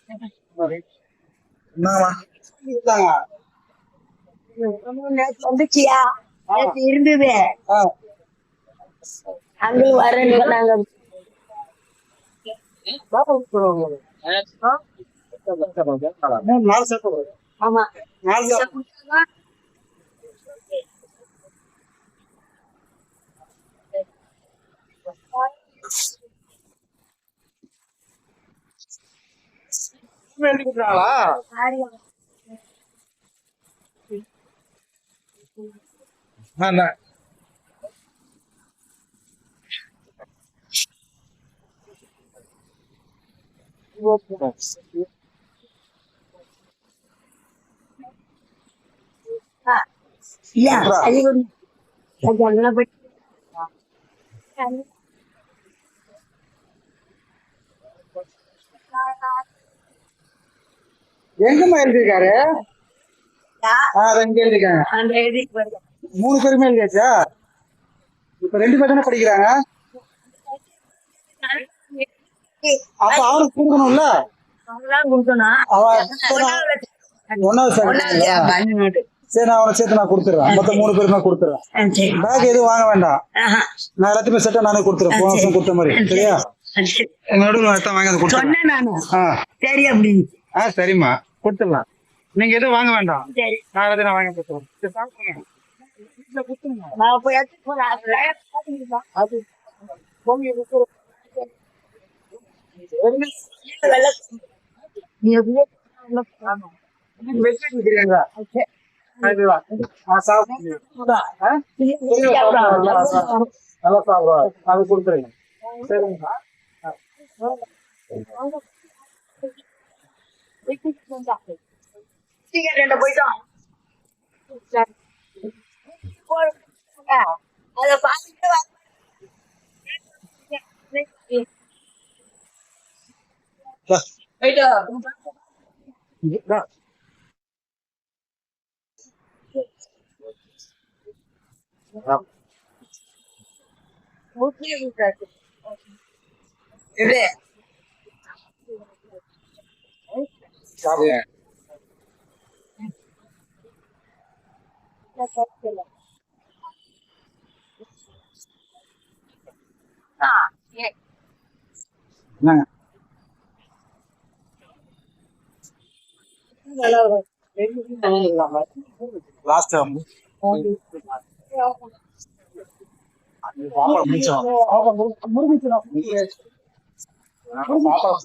என்னங்கம்மா வந்துச்சியா இருந்தது அங்க வரேன்னு சொன்னாங்க. ஆமா எங்கம்மா எழுதிருக்காரு? எங்க எழுதிருக்காங்க? 3 பேருமே எழுதியாச்சா? இப்ப 2 பேர் தானே படிக்கிறாங்க. அப்ப அவனுக்கு கொடுக்கணும்ல. சரி, நான் அவனை சேர்த்து நான் கொடுத்துறேன். மொத்தம் 3 பேருமே கொடுத்துறேன். பேக் எதுவும் வாங்க வேண்டாம். நான் எல்லாத்தையுமே செட்டா நானே கொடுத்துறேன். போன வருஷம் கொடுத்த மாதிரி. சரியா? நடுவில் வாங்கி அதை கொடுத்துறேன். சரி அப்படின்னு. சரிம்மா, கொடுத்துடலாம். நீங்க எதுவும் வாங்க வேண்டாம். நான் எல்லாத்தையும் நான் வாங்கி கொடுத்துறேன். அது கொடுத்துருங்க. சரிங்களா? போயிட்டோம். அத பாத்துட்டு லாஸ்ட் முடிச்சோம்.